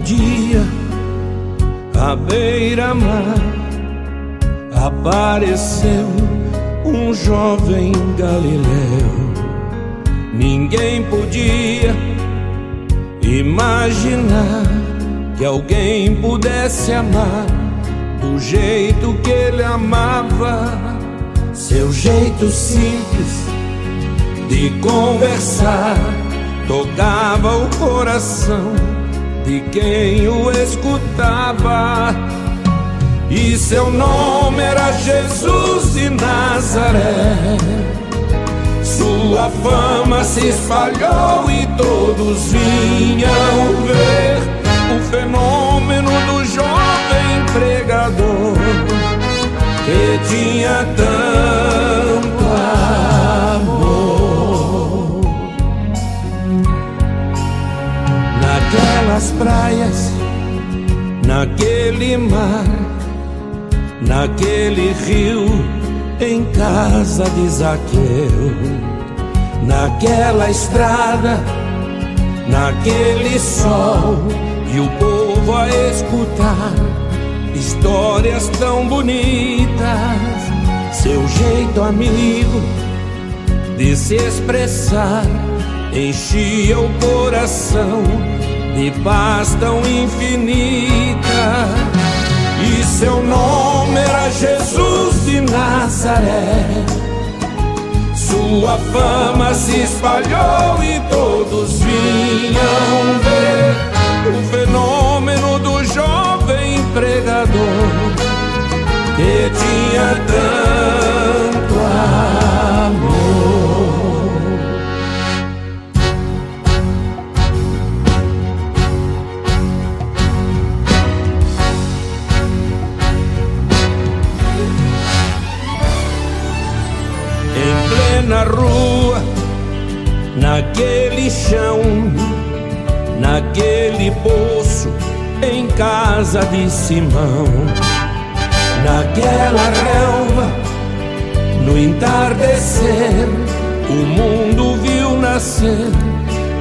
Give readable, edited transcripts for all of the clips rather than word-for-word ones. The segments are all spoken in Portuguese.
dia, à beira-mar, apareceu um jovem Galileu. Ninguém podia imaginar que alguém pudesse amar do jeito que ele amava. Seu jeito simples de conversar tocava o coração de quem o escutava. E seu nome era Jesus de Nazaré. Sua fama se espalhou e todos vinham ver o fenômeno do jovem pregador, que tinha tanto amor. Naquelas praias, naquele mar, naquele rio, em casa de Zaqueu, naquela estrada, naquele sol, e o povo a escutar histórias tão bonitas. Seu jeito amigo de se expressar enchia o coração de paz tão infinita. E seu nome era Jesus de Nazaré. Sua fama se espalhou e todos vinham ver o fenômeno do jovem pregador, que tinha tanto amor. Na rua, naquele chão, naquele poço, em casa de Simão, naquela relva, no entardecer, o mundo viu nascer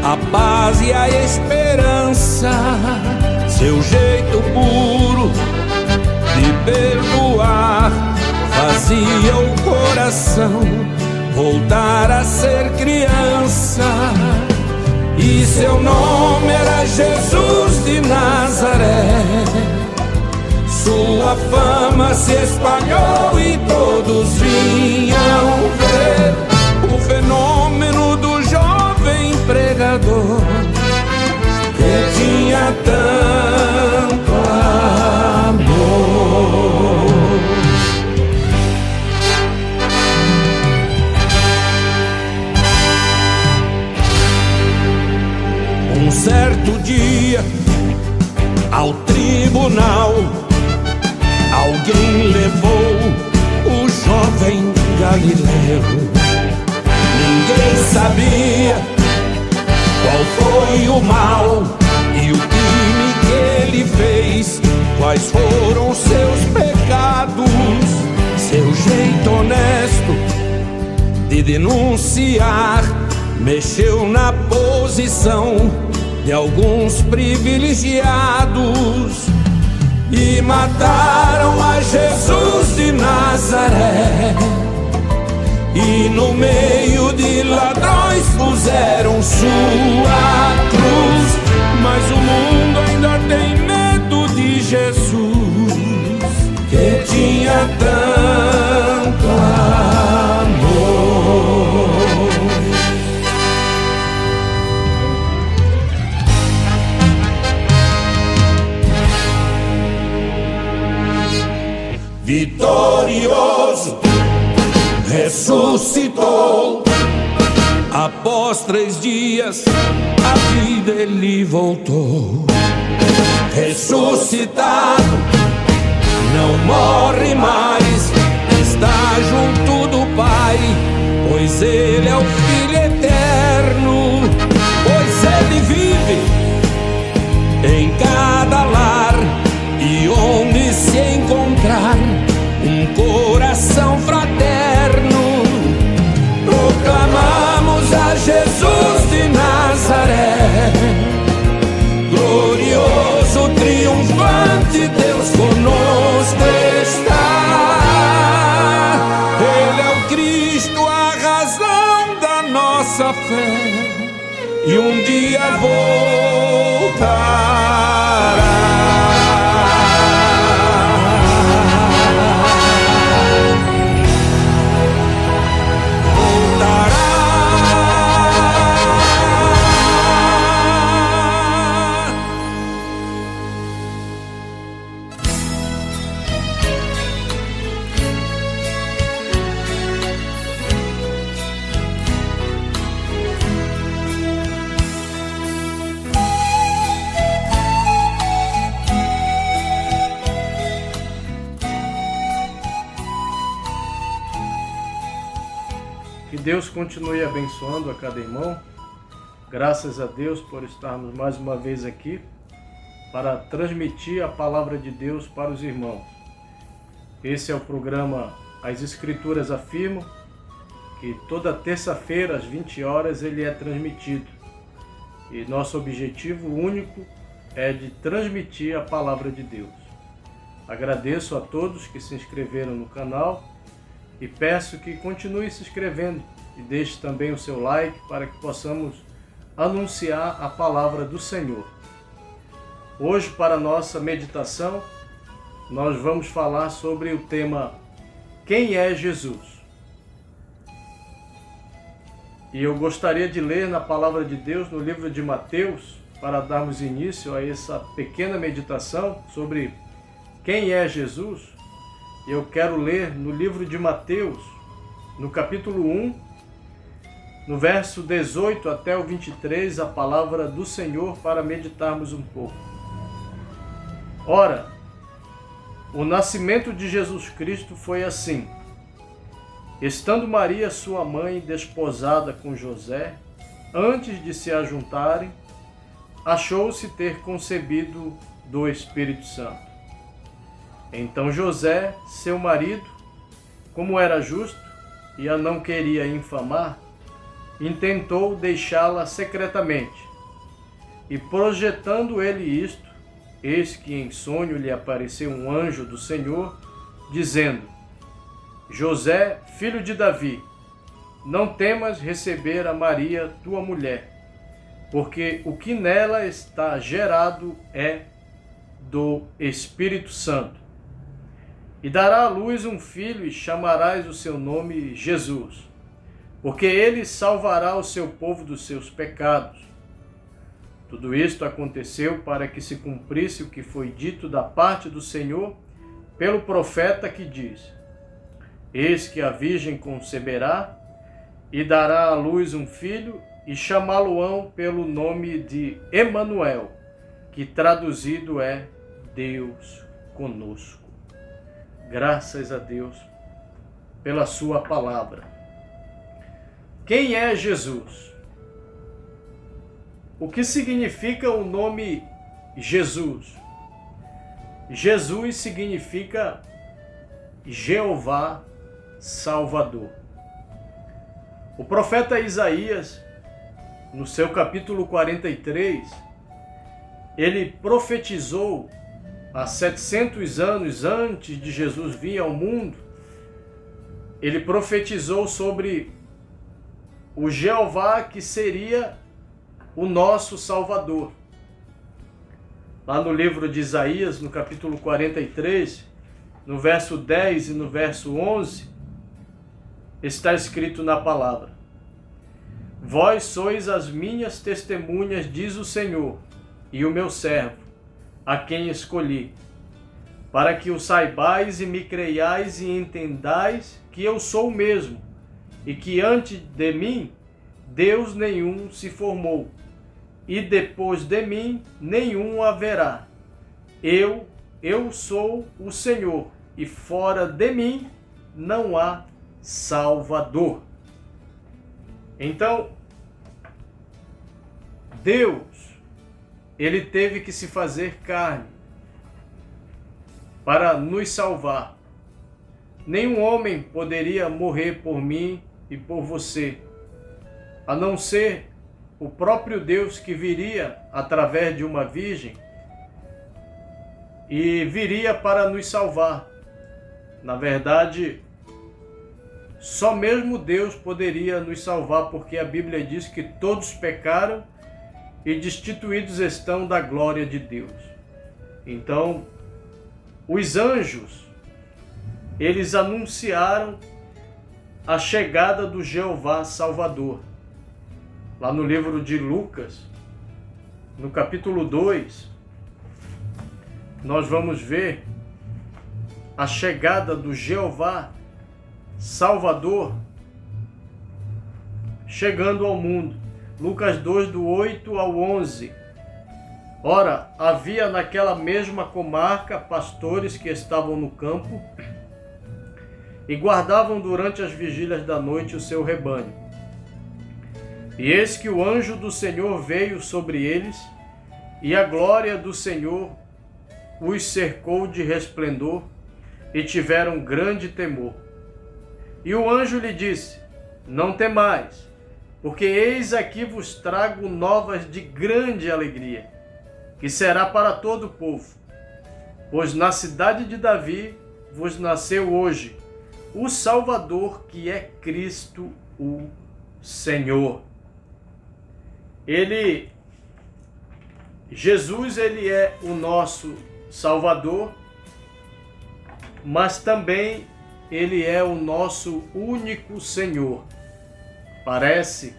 a paz e a esperança. Seu jeito puro de perdoar fazia o coração voltar a ser criança. E seu nome era Jesus de Nazaré. Sua fama se espalhou e todos vinham ver o fenômeno do jovem pregador, que tinha tanto amor. Um certo dia, ao tribunal, alguém levou o jovem Galileu. Ninguém sabia qual foi o mal e o crime que ele fez, quais foram seus pecados. Seu jeito honesto de denunciar mexeu na posição de alguns privilegiados e mataram a Jesus de Nazaré. E no meio de ladrões puseram sua cruz. Mas o mundo ainda tem medo de Jesus, que tinha tanto amor. Vitorioso, ressuscitou. Após 3 dias, a vida ele voltou. Ressuscitado, não morre mais, está junto do Pai, pois ele é o Filho eterno. Pois ele vive em cada lar, e onde se encontrar um coração fraterno, proclamamos a Jesus de Nazaré, glorioso Que Deus continue abençoando a cada irmão. Graças a Deus por estarmos mais uma vez aqui para transmitir a palavra de Deus para os irmãos. Esse é o programa As Escrituras Afirmam, que toda terça-feira às 20 horas ele é transmitido. E nosso objetivo único é de transmitir a palavra de Deus. Agradeço a todos que se inscreveram no canal e peço que continue se inscrevendo e deixe também o seu like para que possamos anunciar a palavra do Senhor. Hoje, para a nossa meditação, nós vamos falar sobre o tema Quem é Jesus? E eu gostaria de ler na palavra de Deus no livro de Mateus, para darmos início a essa pequena meditação sobre quem é Jesus. Eu quero ler no livro de Mateus, no capítulo 1, no verso 18 até o 23, a palavra do Senhor para meditarmos um pouco. Ora, o nascimento de Jesus Cristo foi assim. Estando Maria, sua mãe, desposada com José, antes de se ajuntarem, achou-se ter concebido do Espírito Santo. Então José, seu marido, como era justo e a não queria infamar, intentou deixá-la secretamente. E projetando ele isto, eis que em sonho lhe apareceu um anjo do Senhor, dizendo: José, filho de Davi, não temas receber a Maria, tua mulher, porque o que nela está gerado é do Espírito Santo. E dará à luz um filho, e chamarás o seu nome Jesus, porque ele salvará o seu povo dos seus pecados. Tudo isto aconteceu para que se cumprisse o que foi dito da parte do Senhor pelo profeta que diz: Eis que a virgem conceberá e dará à luz um filho, e chamá-lo-ão pelo nome de Emanuel, que traduzido é Deus conosco. Graças a Deus pela sua palavra. Quem é Jesus? O que significa o nome Jesus? Jesus significa Jeová Salvador. O profeta Isaías, no seu capítulo 43, ele profetizou há 700 anos antes de Jesus vir ao mundo. Ele profetizou sobre o Jeová que seria o nosso Salvador. Lá no livro de Isaías, no capítulo 43, no verso 10 e no verso 11, está escrito na palavra: Vós sois as minhas testemunhas, diz o Senhor, e o meu servo, a quem escolhi, para que o saibais e me creiais e entendais que eu sou o mesmo, e que antes de mim Deus nenhum se formou, e depois de mim nenhum haverá. Eu sou o Senhor, e fora de mim não há Salvador. Então, Deus, ele teve que se fazer carne para nos salvar. Nenhum homem poderia morrer por mim e por você, a não ser o próprio Deus, que viria através de uma virgem e viria para nos salvar. Na verdade, só mesmo Deus poderia nos salvar, porque a Bíblia diz que todos pecaram e destituídos estão da glória de Deus. Então, os anjos, eles anunciaram a chegada do Jeová Salvador. Lá no livro de Lucas, no capítulo 2, nós vamos ver a chegada do Jeová Salvador chegando ao mundo. Lucas 2, do 8 ao 11. Ora, havia naquela mesma comarca pastores que estavam no campo e guardavam durante as vigílias da noite o seu rebanho. E eis que o anjo do Senhor veio sobre eles, e a glória do Senhor os cercou de resplendor, e tiveram grande temor. E o anjo lhe disse: não temais, porque eis aqui vos trago novas de grande alegria, que será para todo o povo. Pois na cidade de Davi vos nasceu hoje o Salvador, que é Cristo o Senhor. Jesus, ele é o nosso Salvador, mas também ele é o nosso único Senhor. Parece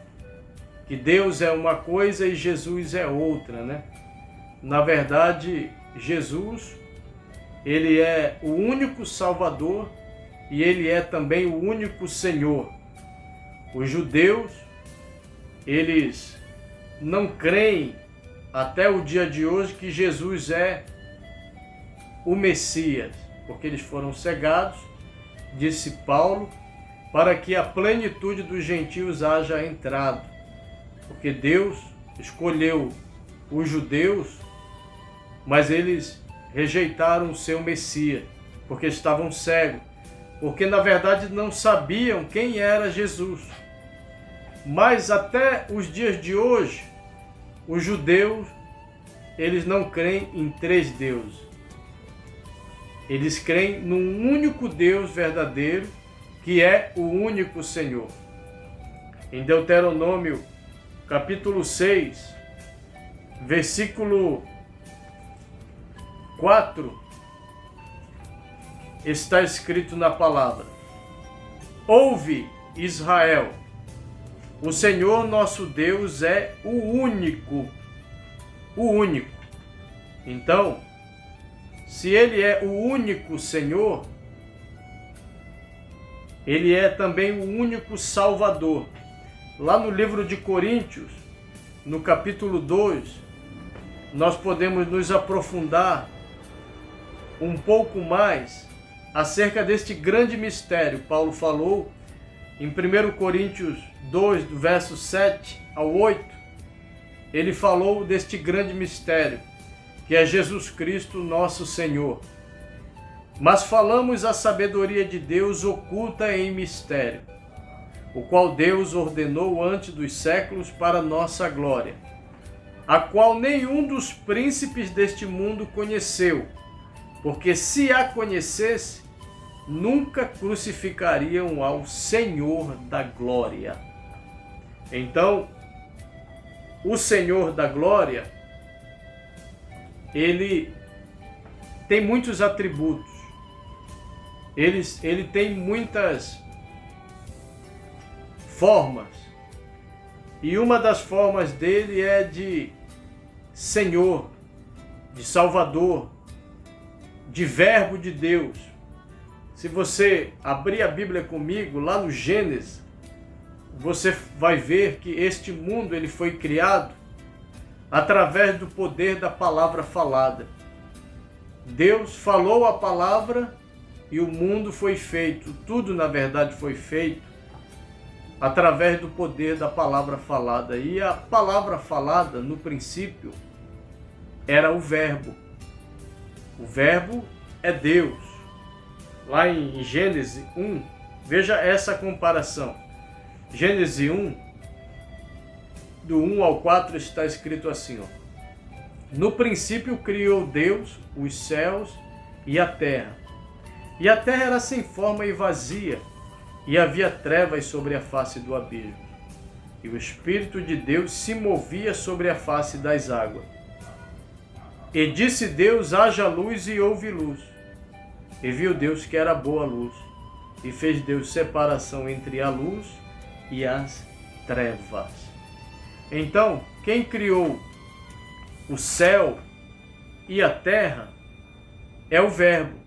que Deus é uma coisa e Jesus é outra, né? Na verdade, Jesus, ele é o único Salvador e ele é também o único Senhor. Os judeus, eles não creem até o dia de hoje que Jesus é o Messias, porque eles foram cegados, disse Paulo, para que a plenitude dos gentios haja entrado. Porque Deus escolheu os judeus, mas eles rejeitaram o seu Messias, porque estavam cegos, porque na verdade não sabiam quem era Jesus. Mas até os dias de hoje, os judeus, eles não creem em 3 deuses. Eles creem num único Deus verdadeiro, que é o único Senhor. Em Deuteronômio, capítulo 6, versículo 4, está escrito na palavra: ouve, Israel, o Senhor nosso Deus é o único. O único. Então, se ele é o único Senhor, ele é também o único Salvador. Lá no livro de Coríntios, no capítulo 2, nós podemos nos aprofundar um pouco mais acerca deste grande mistério. Paulo falou em 1 Coríntios 2, do verso 7 ao 8, ele falou deste grande mistério, que é Jesus Cristo, nosso Senhor. Mas falamos a sabedoria de Deus oculta em mistério, o qual Deus ordenou antes dos séculos para nossa glória, a qual nenhum dos príncipes deste mundo conheceu, porque se a conhecesse, nunca crucificariam ao Senhor da glória. Então, o Senhor da glória, ele tem muitos atributos, ele tem muitas formas, e uma das formas dele é de Senhor, de Salvador, de Verbo de Deus. Se você abrir a Bíblia comigo, lá no Gênesis, você vai ver que este mundo ele foi criado através do poder da palavra falada. Deus falou a palavra e o mundo foi feito. Tudo, na verdade, foi feito através do poder da palavra falada. E a palavra falada, no princípio, era o Verbo. O Verbo é Deus. Lá em Gênesis 1, veja essa comparação. Gênesis 1, do 1 ao 4, está escrito assim, ó: no princípio criou Deus os céus e a terra. E a terra era sem forma e vazia, e havia trevas sobre a face do abismo. E o Espírito de Deus se movia sobre a face das águas. E disse Deus: haja luz, e houve luz. E viu Deus que era boa a luz. E fez Deus separação entre a luz e as trevas. Então, quem criou o céu e a terra é o Verbo.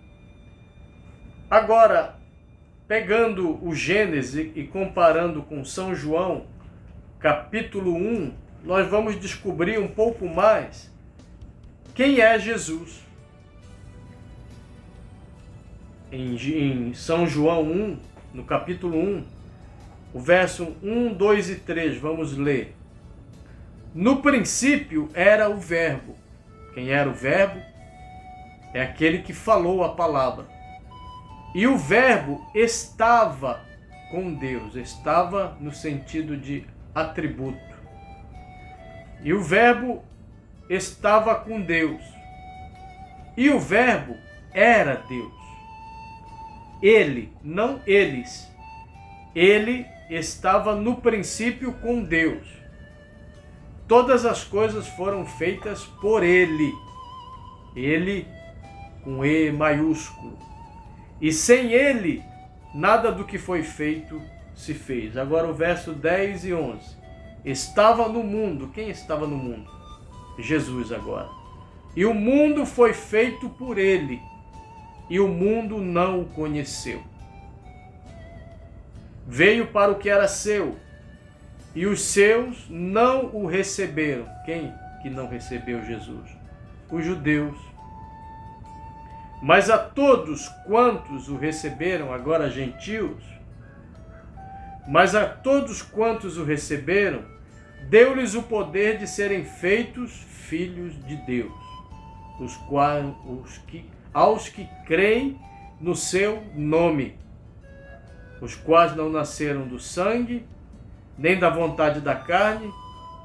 Agora, pegando o Gênesis e comparando com São João, capítulo 1, nós vamos descobrir um pouco mais quem é Jesus. em São João 1, no capítulo 1, o verso 1, 2 e 3, vamos ler. No princípio era o Verbo. Quem era o Verbo? É aquele que falou a palavra. E o Verbo estava com Deus, estava no sentido de atributo. E o Verbo estava com Deus. E o Verbo era Deus. Ele, não eles. Ele estava no princípio com Deus. Todas as coisas foram feitas por ele. Ele com E maiúsculo. E sem ele, nada do que foi feito se fez. Agora o verso 10 e 11. Estava no mundo. Quem estava no mundo? Jesus agora. E o mundo foi feito por ele. E o mundo não o conheceu. Veio para o que era seu. E os seus não o receberam. Quem que não recebeu Jesus? Os judeus. Mas a todos quantos o receberam, agora gentios, mas a todos quantos o receberam, deu-lhes o poder de serem feitos filhos de Deus, aos que creem no seu nome, os quais não nasceram do sangue, nem da vontade da carne,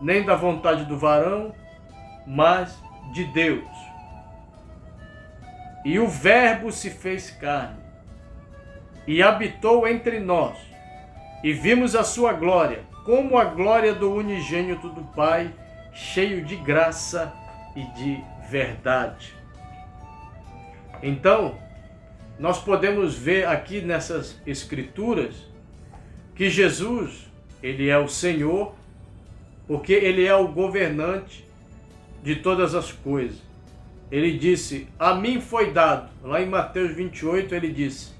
nem da vontade do varão, mas de Deus. E o Verbo se fez carne, e habitou entre nós, e vimos a sua glória, como a glória do unigênito do Pai, cheio de graça e de verdade. Então, nós podemos ver aqui nessas escrituras que Jesus, ele é o Senhor, porque ele é o governante de todas as coisas. Ele disse, a mim foi dado, lá em Mateus 28 ele disse,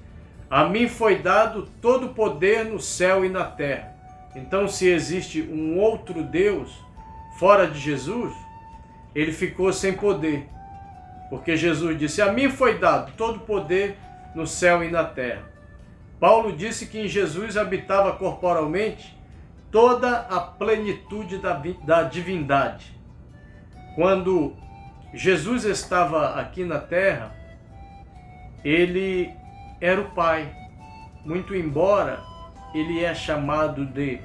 a mim foi dado todo o poder no céu e na terra. Então, se existe um outro Deus fora de Jesus, ele ficou sem poder. Porque Jesus disse, a mim foi dado todo o poder no céu e na terra. Paulo disse que em Jesus habitava corporalmente toda a plenitude da divindade. Quando Jesus estava aqui na terra, ele era o Pai, muito embora ele é chamado de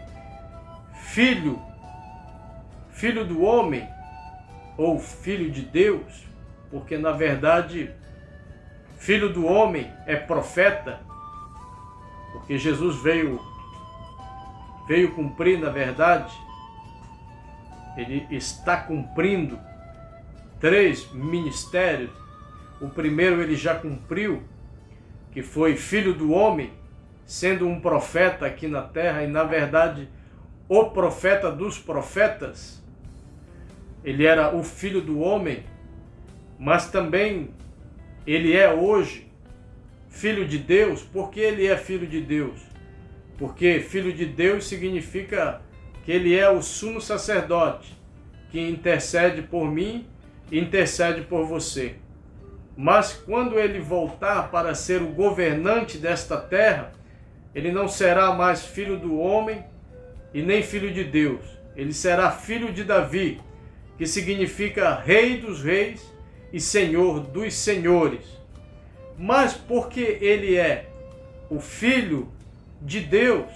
filho do homem, ou filho de Deus, porque na verdade, filho do homem é profeta, porque Jesus veio cumprir, na verdade, ele está cumprindo 3 ministérios. O primeiro ele já cumpriu, que foi filho do homem, sendo um profeta aqui na terra, e na verdade o profeta dos profetas. Ele era o filho do homem, mas também ele é hoje filho de Deus. Por que ele é filho de Deus? Porque filho de Deus significa que ele é o sumo sacerdote, que intercede por mim e intercede por você. Mas quando ele voltar para ser o governante desta terra, ele não será mais filho do homem e nem filho de Deus. Ele será filho de Davi, que significa rei dos reis e senhor dos senhores. Mas porque ele é o filho de Deus,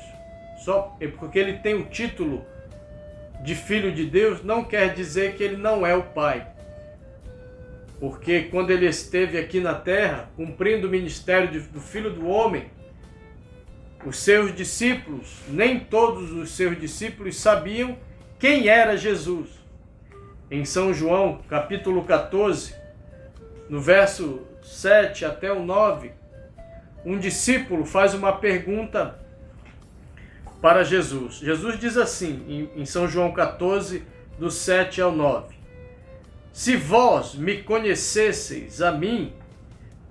só porque ele tem o título de filho de Deus, não quer dizer que ele não é o Pai. Porque quando ele esteve aqui na terra, cumprindo o ministério do Filho do Homem, os seus discípulos, nem todos os seus discípulos sabiam quem era Jesus. Em São João, capítulo 14, no verso 7 até o 9, um discípulo faz uma pergunta para Jesus. Jesus diz assim, em São João 14, do 7 ao 9. Se vós me conhecesseis a mim,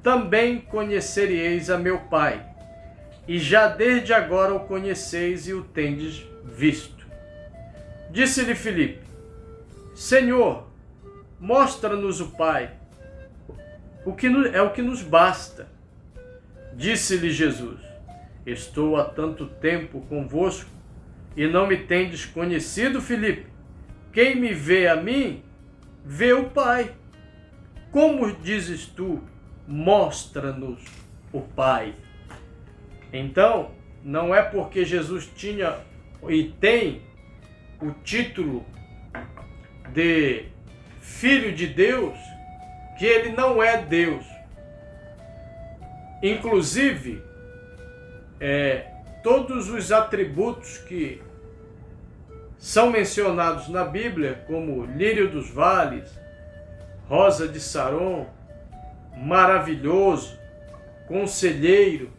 também conheceríeis a meu Pai, e já desde agora o conheceis e o tendes visto. Disse-lhe Filipe, Senhor, mostra-nos o Pai, é o que nos basta. Disse-lhe Jesus: estou há tanto tempo convosco e não me tendes conhecido, Filipe? Quem me vê a mim, vê o Pai. Como dizes tu, mostra-nos o Pai? Então, não é porque Jesus tinha e tem o título de Filho de Deus que ele não é Deus. Inclusive, todos os atributos que são mencionados na Bíblia, como lírio dos vales, rosa de Saron, maravilhoso, conselheiro,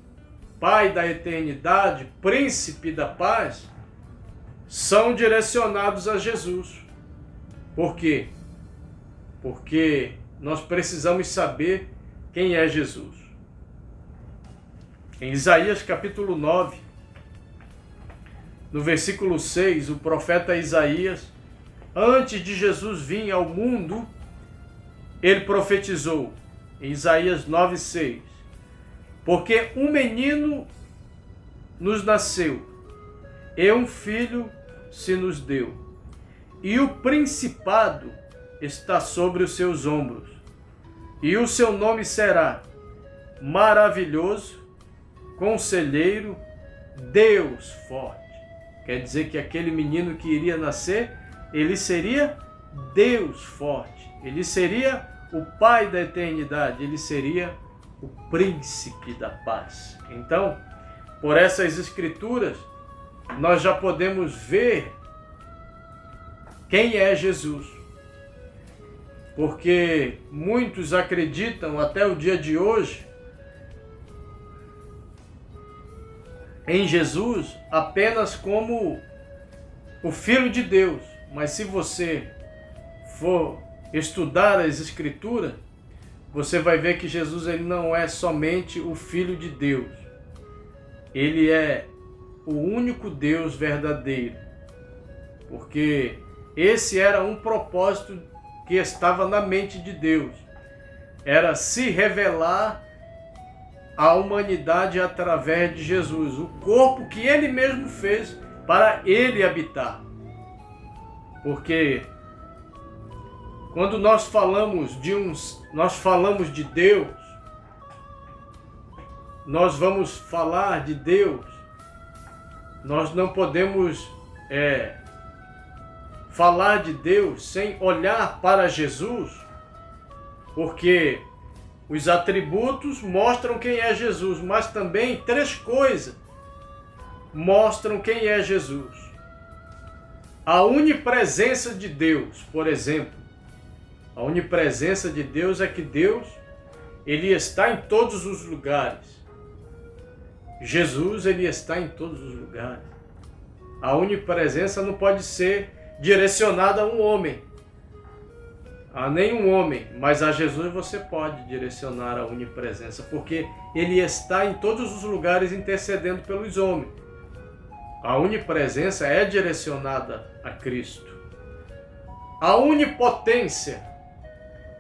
Pai da eternidade, príncipe da paz, são direcionados a Jesus. Por quê? Porque nós precisamos saber quem é Jesus. Em Isaías capítulo 9, no versículo 6, o profeta Isaías, antes de Jesus vir ao mundo, ele profetizou, em Isaías 9:6, porque um menino nos nasceu, e um filho se nos deu, e o principado está sobre os seus ombros, e o seu nome será Maravilhoso, Conselheiro, Deus Forte. Quer dizer que aquele menino que iria nascer, ele seria Deus Forte, ele seria o Pai da eternidade, ele seria o Príncipe da Paz. Então, por essas escrituras, nós já podemos ver quem é Jesus. Porque muitos acreditam até o dia de hoje em Jesus apenas como o Filho de Deus. Mas se você for estudar as Escrituras, você vai ver que Jesus ele não é somente o Filho de Deus. Ele é o único Deus verdadeiro. Porque esse era um propósito que estava na mente de Deus. Era se revelar à humanidade através de Jesus, o corpo que ele mesmo fez para ele habitar. Porque quando nós falamos de Deus, nós vamos falar de Deus, nós não podemos falar de Deus sem olhar para Jesus, porque os atributos mostram quem é Jesus, mas também três coisas mostram quem é Jesus. A onipresença de Deus, por exemplo. A onipresença de Deus é que Deus, ele está em todos os lugares. Jesus, ele está em todos os lugares. A onipresença não pode ser direcionada a um homem, a nenhum homem, mas a Jesus você pode direcionar a onipresença, porque ele está em todos os lugares intercedendo pelos homens. A onipresença é direcionada a Cristo. A onipotência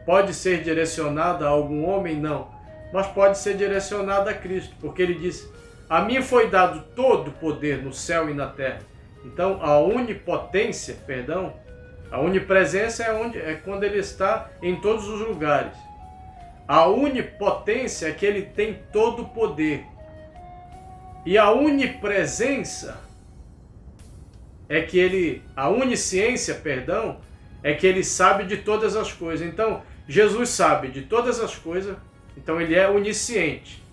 pode ser direcionada a algum homem? Não, mas pode ser direcionada a Cristo, porque ele disse: a mim foi dado todo o poder no céu e na terra. Então a onipotência, a onipresença é quando ele está em todos os lugares. A onipotência é que ele tem todo o poder. E a onipresença é que a onisciência, é que ele sabe de todas as coisas. Então, Jesus sabe de todas as coisas, então ele é onisciente,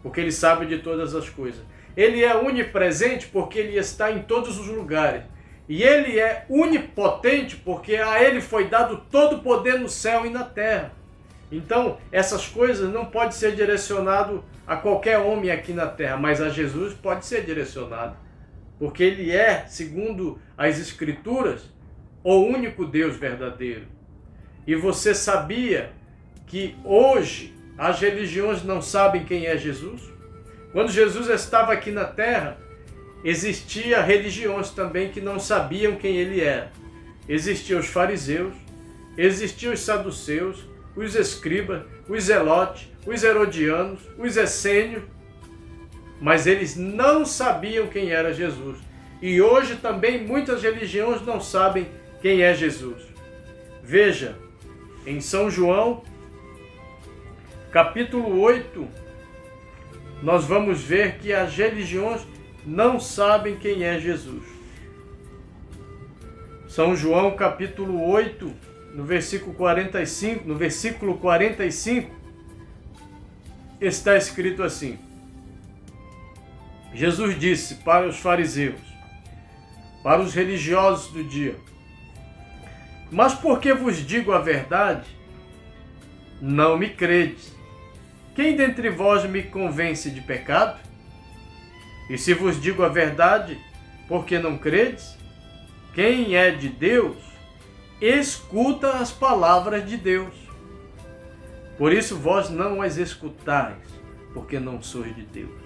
porque ele sabe de todas as coisas. Ele é onipresente porque ele está em todos os lugares. E ele é onipotente porque a ele foi dado todo o poder no céu e na terra. Então, essas coisas não podem ser direcionadas a qualquer homem aqui na terra, mas a Jesus pode ser direcionado. Porque ele é, segundo as Escrituras, o único Deus verdadeiro. E você sabia que hoje as religiões não sabem quem é Jesus? Quando Jesus estava aqui na terra, existiam religiões também que não sabiam quem ele era. Existiam os fariseus, existiam os saduceus, os escribas, os zelotes, os herodianos, os essênios. mas eles não sabiam quem era Jesus. E hoje também muitas religiões não sabem quem é Jesus. Veja, em São João, capítulo 8, nós vamos ver que as religiões não sabem quem é Jesus. São João, capítulo 8, no versículo 45, está escrito assim: Jesus disse para os fariseus, para os religiosos do dia: mas porque vos digo a verdade, não me credes. Quem dentre vós me convence de pecado? E se vos digo a verdade, por que não credes? Quem é de Deus, escuta as palavras de Deus. Por isso vós não as escutais, porque não sois de Deus.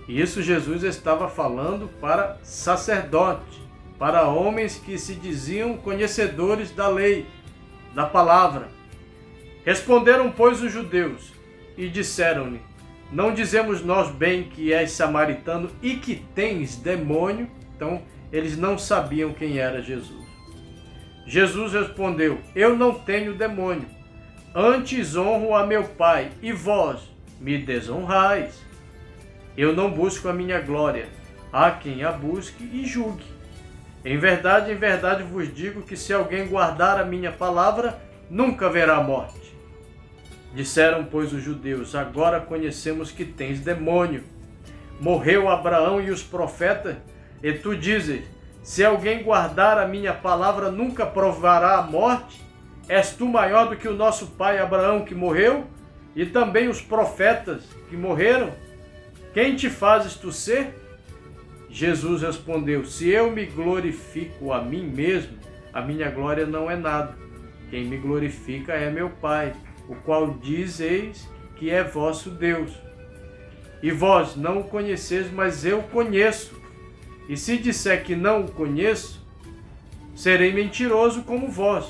E isso Jesus estava falando para sacerdotes, para homens que se diziam conhecedores da lei, da palavra. Responderam, pois, os judeus e disseram-lhe: não dizemos nós bem que és samaritano e que tens demônio? Então, eles não sabiam quem era Jesus. Jesus respondeu: eu não tenho demônio, antes honro a meu Pai, e vós me desonrais. Eu não busco a minha glória, há quem a busque e julgue. Em verdade vos digo que se alguém guardar a minha palavra, nunca verá morte. Disseram, pois, os judeus: agora conhecemos que tens demônio. Morreu Abraão e os profetas, e tu dizes: se alguém guardar a minha palavra, nunca provará a morte? És tu maior do que o nosso pai Abraão, que morreu, e também os profetas que morreram? Quem te fazes tu ser? Jesus respondeu: se eu me glorifico a mim mesmo, a minha glória não é nada. Quem me glorifica é meu Pai, o qual dizeis que é vosso Deus. E vós não o conheceis, mas eu o conheço. E se disser que não o conheço, serei mentiroso como vós.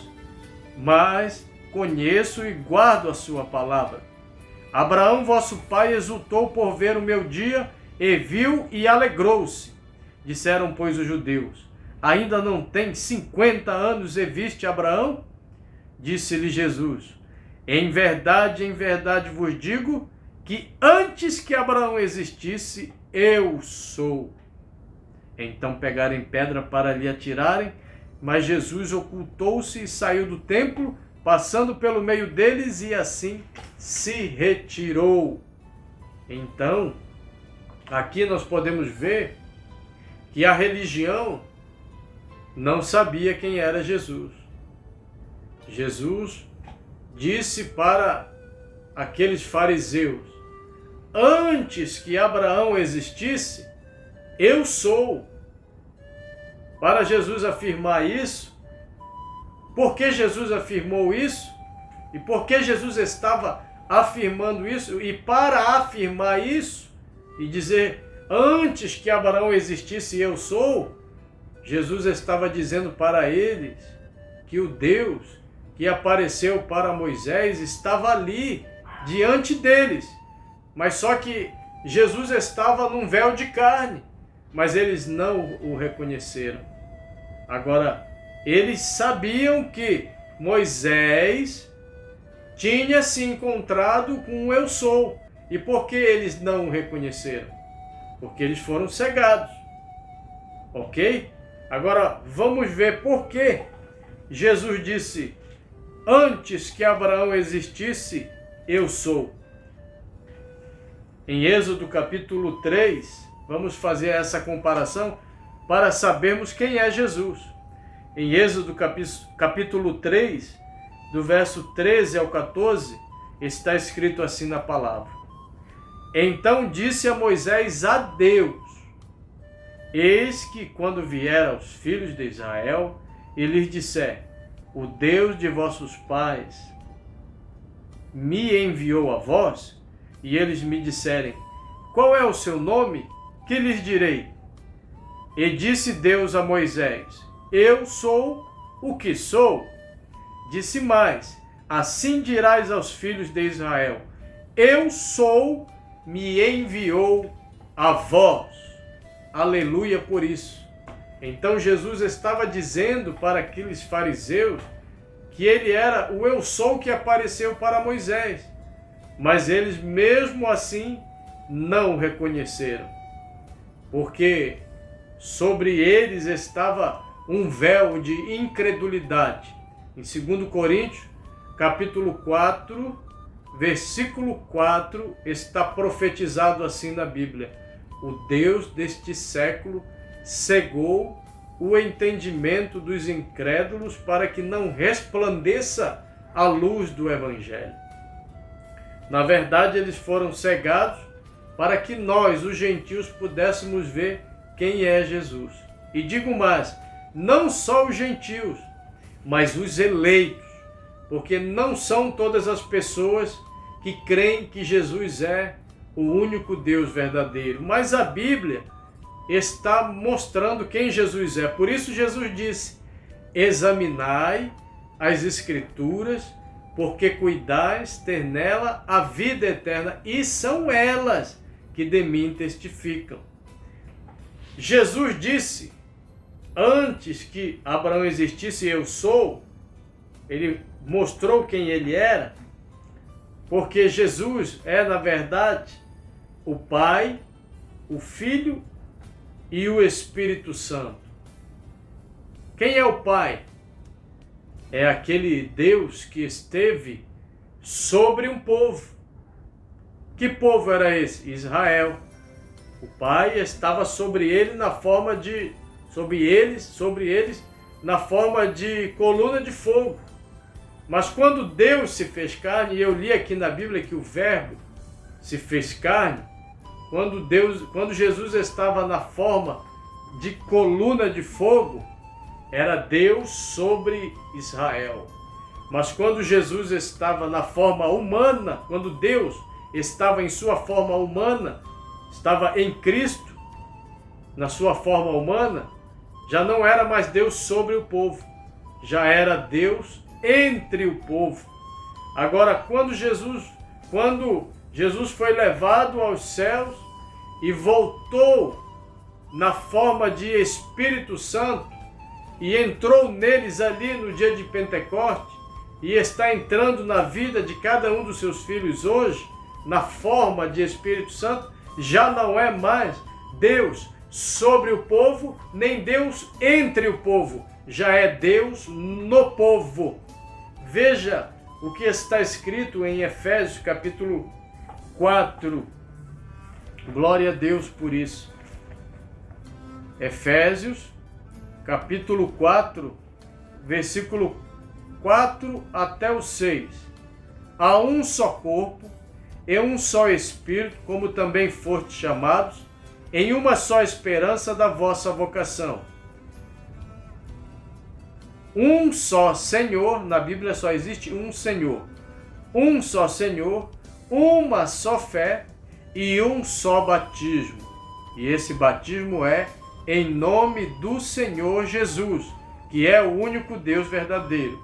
Mas conheço e guardo a sua palavra. Abraão, vosso pai, exultou por ver o meu dia, e viu e alegrou-se. Disseram, pois, os judeus: ainda não tem 50 anos e viste Abraão? Disse-lhe Jesus: em verdade vos digo que antes que Abraão existisse, eu sou. Então pegaram em pedra para lhe atirarem, mas Jesus ocultou-se e saiu do templo, passando pelo meio deles, e assim se retirou. Então, aqui nós podemos ver que a religião não sabia quem era Jesus. Jesus disse para aqueles fariseus: antes que Abraão existisse, eu sou. Para Jesus afirmar isso, por que Jesus afirmou isso? E por que Jesus estava afirmando isso? E para afirmar isso e dizer: antes que Abraão existisse, eu sou, Jesus estava dizendo para eles que o Deus que apareceu para Moisés estava ali, diante deles. Mas só que Jesus estava num véu de carne, mas eles não o reconheceram. Agora, eles sabiam que Moisés tinha se encontrado com o eu sou. E por que eles não o reconheceram? Porque eles foram cegados. Ok? Agora, vamos ver por que Jesus disse: antes que Abraão existisse, eu sou. Em Êxodo capítulo 3, vamos fazer essa comparação para sabermos quem é Jesus. Em Êxodo capítulo 3, do verso 13 ao 14, está escrito assim na palavra: então disse a Moisés a Deus: eis que quando vier aos filhos de Israel e lhes disser: o Deus de vossos pais me enviou a vós, e eles me disserem: qual é o seu nome? Que lhes direi? E disse Deus a Moisés: eu sou o que sou. Disse mais: assim dirás aos filhos de Israel: eu sou, me enviou a vós. Aleluia por isso. Então Jesus estava dizendo para aqueles fariseus que ele era o eu sou que apareceu para Moisés. Mas eles mesmo assim não o reconheceram. Porque sobre eles estava um véu de incredulidade. Em 2 Coríntios, capítulo 4, versículo 4, está profetizado assim na Bíblia: o Deus deste século cegou o entendimento dos incrédulos para que não resplandeça a luz do Evangelho. Na verdade, eles foram cegados para que nós, os gentios, pudéssemos ver quem é Jesus. E digo mais, não só os gentios, mas os eleitos, porque não são todas as pessoas que creem que Jesus é o único Deus verdadeiro. Mas a Bíblia está mostrando quem Jesus é. Por isso Jesus disse: examinai as Escrituras, porque cuidais ter nela a vida eterna, e são elas que de mim testificam. Jesus disse, antes que Abraão existisse, eu sou. Ele mostrou quem ele era, porque Jesus é, na verdade, o Pai, o Filho e o Espírito Santo. Quem é o Pai? É aquele Deus que esteve sobre um povo. Que povo era esse? Israel. O Pai estava sobre ele na forma de sobre eles na forma de coluna de fogo. Mas quando Deus se fez carne, e eu li aqui na Bíblia que o Verbo se fez carne, quando Jesus estava na forma de coluna de fogo, era Deus sobre Israel. Mas quando Jesus estava na forma humana, quando Deus estava em sua forma humana, estava em Cristo, na sua forma humana, já não era mais Deus sobre o povo, já era Deus entre o povo. Agora, quando Jesus foi levado aos céus e voltou na forma de Espírito Santo e entrou neles ali no dia de Pentecoste e está entrando na vida de cada um dos seus filhos hoje, na forma de Espírito Santo, já não é mais Deus sobre o povo, nem Deus entre o povo, já é Deus no povo. Veja o que está escrito em Efésios capítulo 4. Glória a Deus por isso. Efésios capítulo 4, versículo 4 até o 6. Há um só corpo e um só Espírito, como também fostes chamados, em uma só esperança da vossa vocação. Um só Senhor, na Bíblia só existe um Senhor. Um só Senhor, uma só fé e um só batismo. E esse batismo é em nome do Senhor Jesus, que é o único Deus verdadeiro.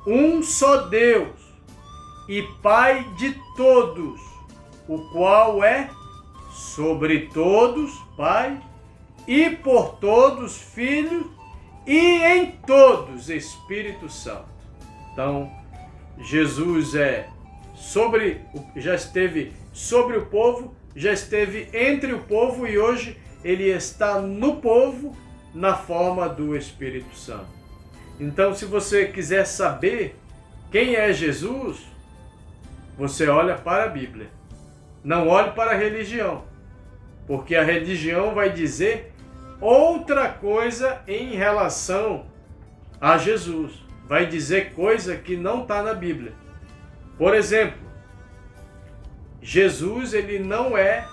Um só Deus e Pai de todos, o qual é sobre todos Pai e por todos Filho e em todos Espírito Santo. Então, Jesus já esteve sobre o povo, já esteve entre o povo e hoje ele está no povo na forma do Espírito Santo. Então, se você quiser saber quem é Jesus, você olha para a Bíblia. Não olhe para a religião, porque a religião vai dizer outra coisa em relação a Jesus. Vai dizer coisa que não está na Bíblia. Por exemplo, Jesus ele não é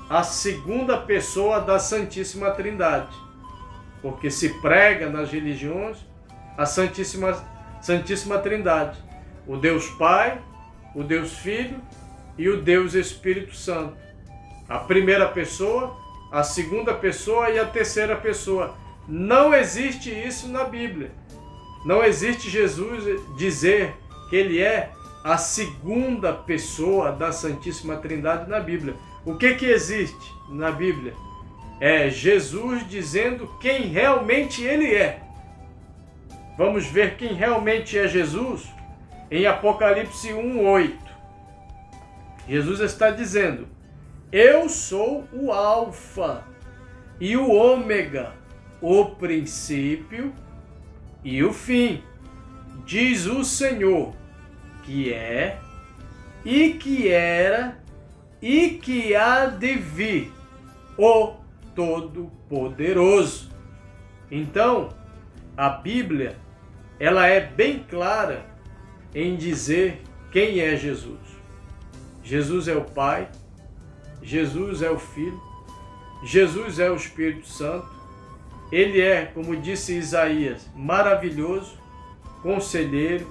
a segunda pessoa da Santíssima Trindade, porque se prega nas religiões a Santíssima Trindade, o Deus Pai, o Deus Filho e o Deus Espírito Santo. A primeira pessoa, a segunda pessoa e a terceira pessoa. Não existe isso na Bíblia. Não existe Jesus dizer que ele é a segunda pessoa da Santíssima Trindade na Bíblia. O que existe na Bíblia? É Jesus dizendo quem realmente ele é. Vamos ver quem realmente é Jesus em Apocalipse 1:8. Jesus está dizendo: eu sou o Alfa e o Ômega, o princípio e o fim, diz o Senhor, que é, e que era, e que há de vir, o Todo-Poderoso. Então, a Bíblia, ela é bem clara em dizer quem é Jesus. Jesus é o Pai, Jesus é o Filho, Jesus é o Espírito Santo. Ele é, como disse Isaías, maravilhoso, conselheiro,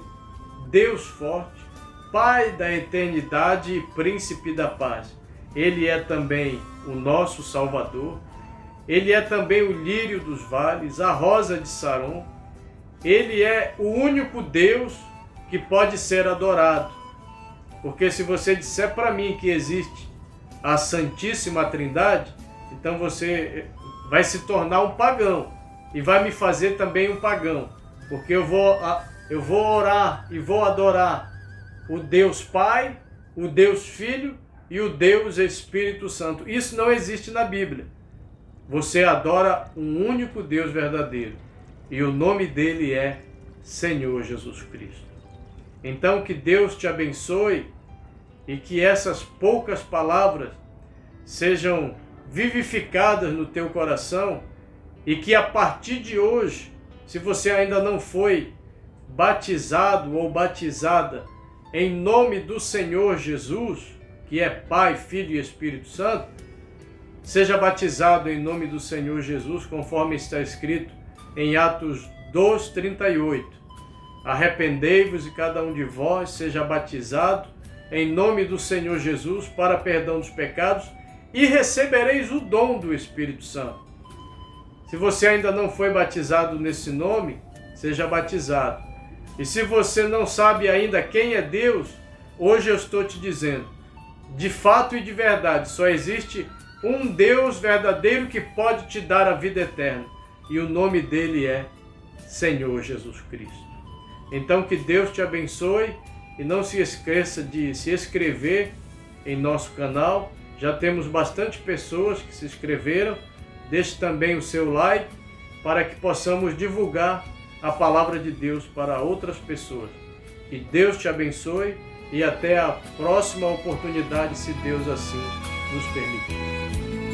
Deus forte, Pai da eternidade e príncipe da paz. Ele é também o nosso Salvador. Ele é também o lírio dos vales, a rosa de Saron. Ele é o único Deus que pode ser adorado. Porque se você disser para mim que existe a Santíssima Trindade, então você vai se tornar um pagão e vai me fazer também um pagão. Porque eu vou orar e vou adorar o Deus Pai, o Deus Filho e o Deus Espírito Santo. Isso não existe na Bíblia. Você adora um único Deus verdadeiro e o nome dele é Senhor Jesus Cristo. Então que Deus te abençoe e que essas poucas palavras sejam vivificadas no teu coração e que a partir de hoje, se você ainda não foi batizado ou batizada em nome do Senhor Jesus, que é Pai, Filho e Espírito Santo, seja batizado em nome do Senhor Jesus, conforme está escrito em Atos 2:38. Arrependei-vos e cada um de vós seja batizado em nome do Senhor Jesus para perdão dos pecados e recebereis o dom do Espírito Santo. Se você ainda não foi batizado nesse nome, seja batizado. E se você não sabe ainda quem é Deus, hoje eu estou te dizendo, de fato e de verdade, só existe um Deus verdadeiro que pode te dar a vida eterna. E o nome dele é Senhor Jesus Cristo. Então que Deus te abençoe e não se esqueça de se inscrever em nosso canal. Já temos bastante pessoas que se inscreveram. Deixe também o seu like para que possamos divulgar a palavra de Deus para outras pessoas. Que Deus te abençoe e até a próxima oportunidade, se Deus assim nos permitir.